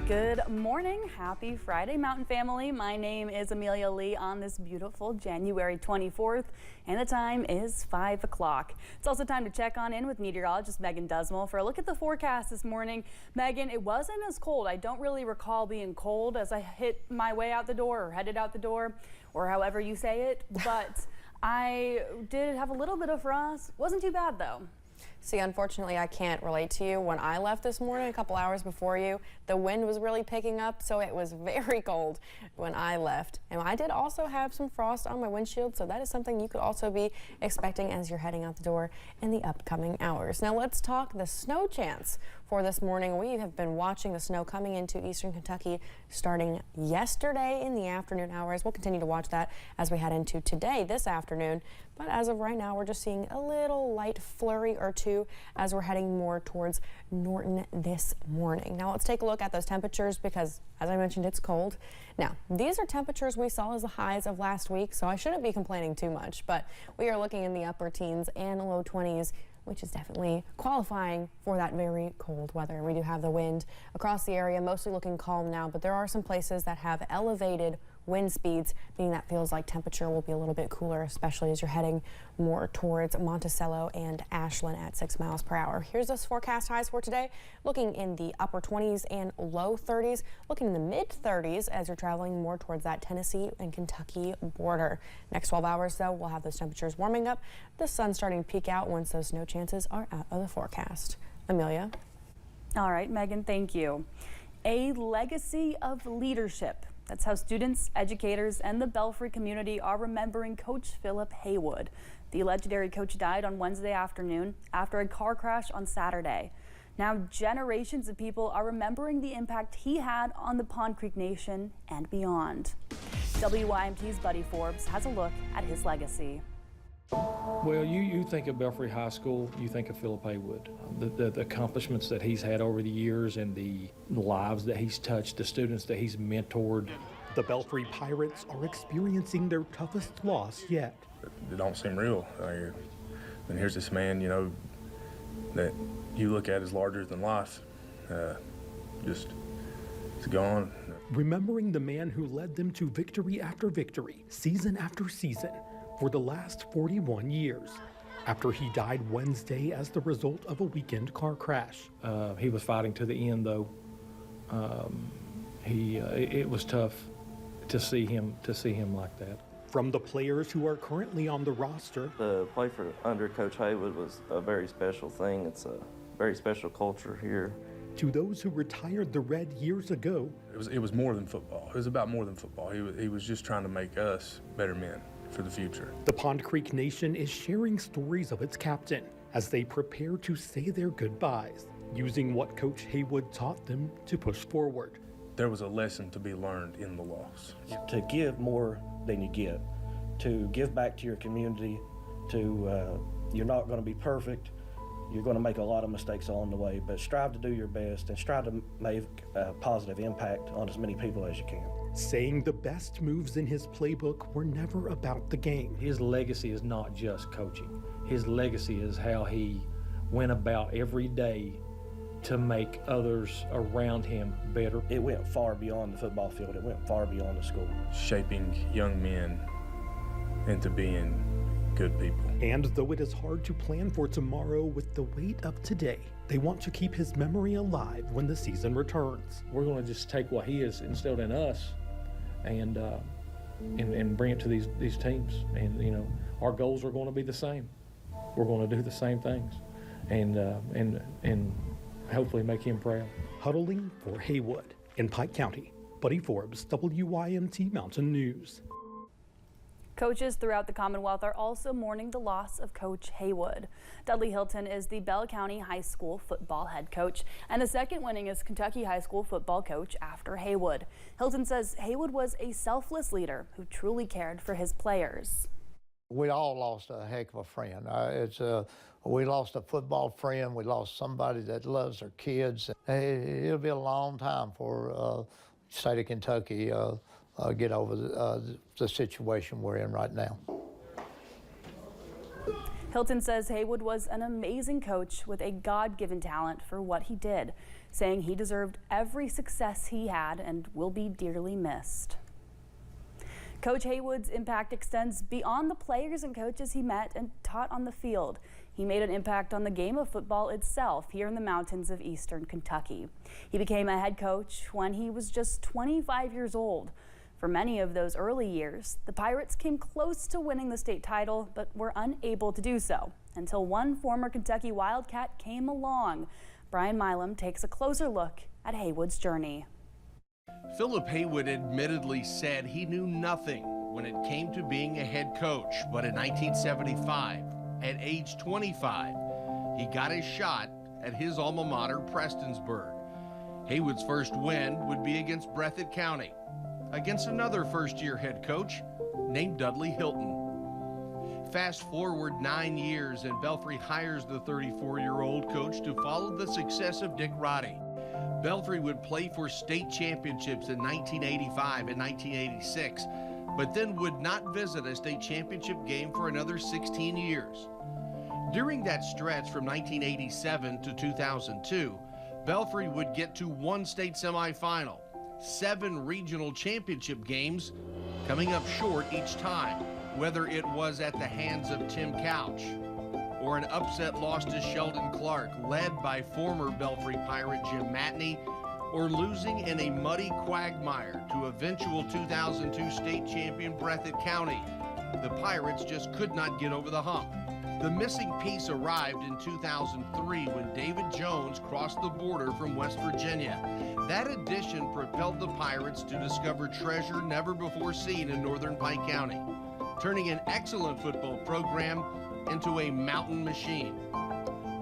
Good morning. Happy Friday, Mountain family. My name is Amelia Lee on this beautiful January 24th, and the time is 5 o'clock. It's also time to check on in with meteorologist Megan Dusmal for a look at the forecast this morning. Megan, it wasn't as cold. I don't really recall being cold as I hit my way out the door or headed out the door, or however you say it, but I did have a little bit of frost. Wasn't too bad though. See, unfortunately, I can't relate to you. When I left this morning, a couple hours before you, the wind was really picking up, so it was very cold when I left. And I did also have some frost on my windshield, so that is something you could also be expecting as you're heading out the door in the upcoming hours. Now, let's talk the snow chance for this morning. We have been watching the snow coming into eastern Kentucky starting yesterday in the afternoon hours. We'll continue to watch that as we head into today, this afternoon. But as of right now, we're just seeing a little light flurry or two as we're heading more towards Norton this morning. Now let's take a look at those temperatures because, as I mentioned, it's cold. Now, these are temperatures we saw as the highs of last week, so I shouldn't be complaining too much, but we are looking in the upper teens and low 20s, which is definitely qualifying for that very cold weather. We do have the wind across the area, mostly looking calm now, but there are some places that have elevated wind speeds, meaning that feels like temperature will be a little bit cooler, especially as you're heading more towards Monticello and Ashland at 6 miles per hour. Here's those forecast highs for today, looking in the upper 20s and low 30s, looking in the mid 30s as you're traveling more towards that Tennessee and Kentucky border. Next 12 hours, though, we'll have those temperatures warming up, the sun starting to peek out once those snow chances are out of the forecast. Amelia. All right, Megan, thank you. A legacy of leadership. That's how students, educators, and the Belfry community are remembering Coach Philip Haywood. The legendary coach died on Wednesday afternoon after a car crash on Saturday. Now, generations of people are remembering the impact he had on the Pond Creek Nation and beyond. WYMT's Buddy Forbes has a look at his legacy. Well, you think of Belfry High School, you think of Philip Haywood. The accomplishments that he's had over the years and the lives that he's touched, the students that he's mentored. The Belfry Pirates are experiencing their toughest loss yet. It don't seem real. And here's this man, you know, that you look at as larger than life. Just, it's gone. Remembering the man who led them to victory after victory, season after season, for the last 41 years, after he died Wednesday as the result of a weekend car crash. He was fighting to the end, though. It was tough to see him like that. From the players who are currently on the roster, To play for under Coach Haywood was a very special thing. It's a very special culture here. to those who retired the Red years ago. It was more than football. It was about more than football. He was just trying to make us better men for the future. The Pond Creek Nation is sharing stories of its captain as they prepare to say their goodbyes, using what Coach Haywood taught them to push forward. There was a lesson to be learned in the loss. To give more than you get, to give back to your community, you're not going to be perfect. You're going to make a lot of mistakes along the way, but strive to do your best and strive to make a positive impact on as many people as you can. Saying the best moves in his playbook were never about the game. His legacy is not just coaching. His legacy is how he went about every day to make others around him better. It went far beyond the football field. It went far beyond the school. Shaping young men into being good people. And though it is hard to plan for tomorrow with the weight of today, they want to keep his memory alive when the season returns. We're going to just take what he has instilled in us and bring it to these teams. And you know, our goals are going to be the same. We're going to do the same things, and hopefully make him proud. Huddling for Haywood in Pike County, Buddy Forbes, WYMT Mountain News. Coaches throughout the Commonwealth are also mourning the loss of Coach Haywood. Dudley Hilton is the Bell County High School football head coach and the second winningest Kentucky high school football coach after Haywood. Hilton says Haywood was a selfless leader who truly cared for his players. We all lost a heck of a friend. We lost a football friend. We lost somebody that loves their kids. It'll be a long time for state of Kentucky get over the situation we're in right now. Hilton says Haywood was an amazing coach with a God-given talent for what he did, saying he deserved every success he had and will be dearly missed. Coach Haywood's impact extends beyond the players and coaches he met and taught on the field. He made an impact on the game of football itself here in the mountains of eastern Kentucky. He became a head coach when he was just 25 years old. For many of those early years, the Pirates came close to winning the state title, but were unable to do so until one former Kentucky Wildcat came along. Brian Milam takes a closer look at Haywood's journey. Philip Haywood admittedly said he knew nothing when it came to being a head coach, but in 1975, at age 25, he got his shot at his alma mater, Prestonsburg. Haywood's first win would be against Breathitt County, against another first-year head coach named Dudley Hilton. Fast forward 9 years, and Belfry hires the 34-year-old coach to follow the success of Dick Roddy. Belfry would play for state championships in 1985 and 1986, but then would not visit a state championship game for another 16 years. During that stretch from 1987 to 2002, Belfry would get to one state semifinal, 7 regional championship games, coming up short each time, whether it was at the hands of Tim Couch or an upset loss to Sheldon Clark, led by former Belfry Pirate Jim Matney, or losing in a muddy quagmire to eventual 2002 state champion Breathitt County. The Pirates just could not get over the hump. The missing piece arrived in 2003 when David Jones crossed the border from West Virginia. That addition propelled the Pirates to discover treasure never before seen in northern Pike County, turning an excellent football program into a mountain machine.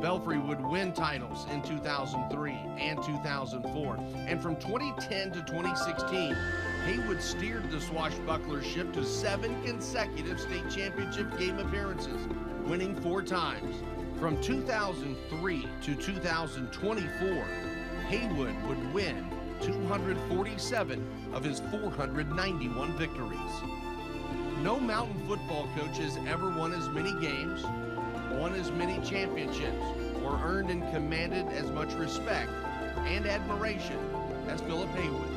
Belfry would win titles in 2003 and 2004, and from 2010 to 2016, Haywood steered the swashbuckler ship to 7 consecutive state championship game appearances, winning 4 times. From 2003 to 2024, Haywood would win 247 of his 491 victories. No mountain football coach has ever won as many games, won as many championships, or earned and commanded as much respect and admiration as Philip Haywood.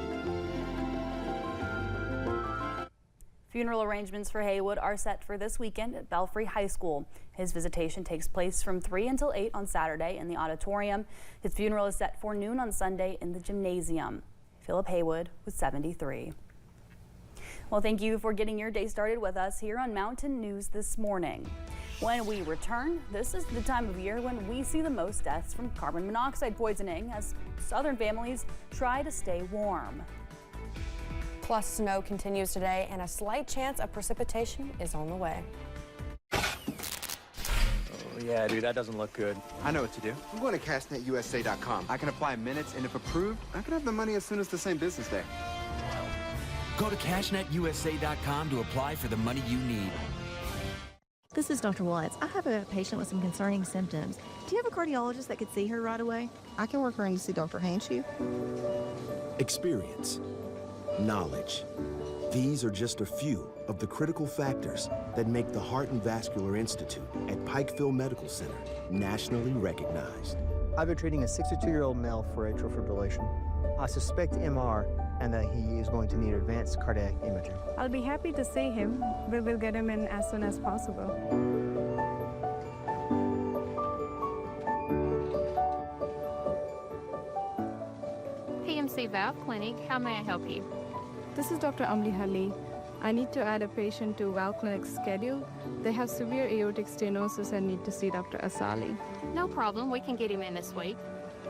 Funeral arrangements for Haywood are set for this weekend at Belfry High School. His visitation takes place from 3 until 8 on Saturday in the auditorium. His funeral is set for noon on Sunday in the gymnasium. Philip Haywood was 73. Well, thank you for getting your day started with us here on Mountain News this morning. When we return, this is the time of year when we see the most deaths from carbon monoxide poisoning as southern families try to stay warm. Plus, snow continues today, and a slight chance of precipitation is on the way. Yeah, dude, that doesn't look good. I know what to do. I'm going to cashnetusa.com. I can apply in minutes, and if approved, I can have the money as soon as the same business day. Go to cashnetusa.com to apply for the money you need. This is Dr. Watts. I have a patient with some concerning symptoms. Do you have a cardiologist that could see her right away? I can work around to see Dr. Hanshew. Experience, knowledge. These are just a few of the critical factors that make the Heart and Vascular Institute at Pikeville Medical Center nationally recognized. I've been treating a 62-year-old male for atrial fibrillation. I suspect MR and that he is going to need advanced cardiac imaging. I'll be happy to see him. We will get him in as soon as possible. PMC Valve Clinic, how may I help you? This is Dr. Amli Ali. I need to add a patient to Valve Clinic's schedule. They have severe aortic stenosis and need to see Dr. Asali. No problem, we can get him in this week.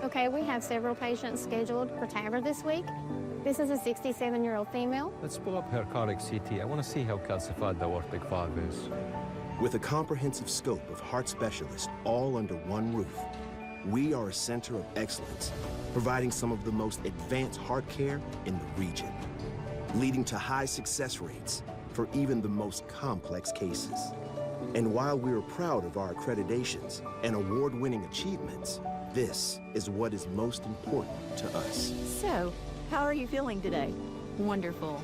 Okay, we have several patients scheduled for TAVR this week. This is a 67-year-old female. Let's pull up her cardiac CT. I want to see how calcified the aortic valve is. With a comprehensive scope of heart specialists all under one roof, we are a center of excellence, providing some of the most advanced heart care in the region, leading to high success rates for even the most complex cases. And while we are proud of our accreditations and award-winning achievements, this is what is most important to us. So, how are you feeling today? Wonderful.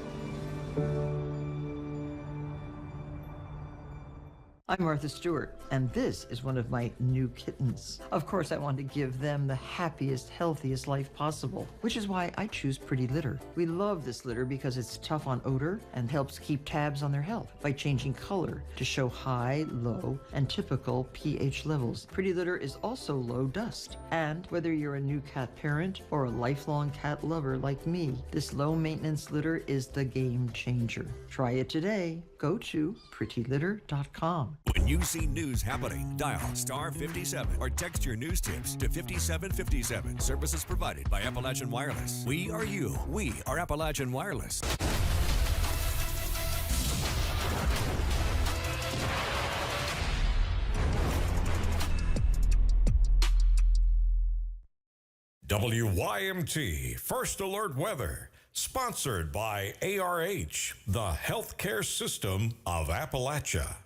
I'm Martha Stewart, and this is one of my new kittens. Of course, I want to give them the happiest, healthiest life possible, which is why I choose Pretty Litter. We love this litter because it's tough on odor and helps keep tabs on their health by changing color to show high, low, and typical pH levels. Pretty Litter is also low dust. And whether you're a new cat parent or a lifelong cat lover like me, this low-maintenance litter is the game changer. Try it today. Go to prettylitter.com. When you see news happening, dial star 57 or text your news tips to 5757. Services provided by Appalachian Wireless. We are you. We are Appalachian Wireless. WYMT First Alert Weather, sponsored by ARH, the healthcare system of Appalachia.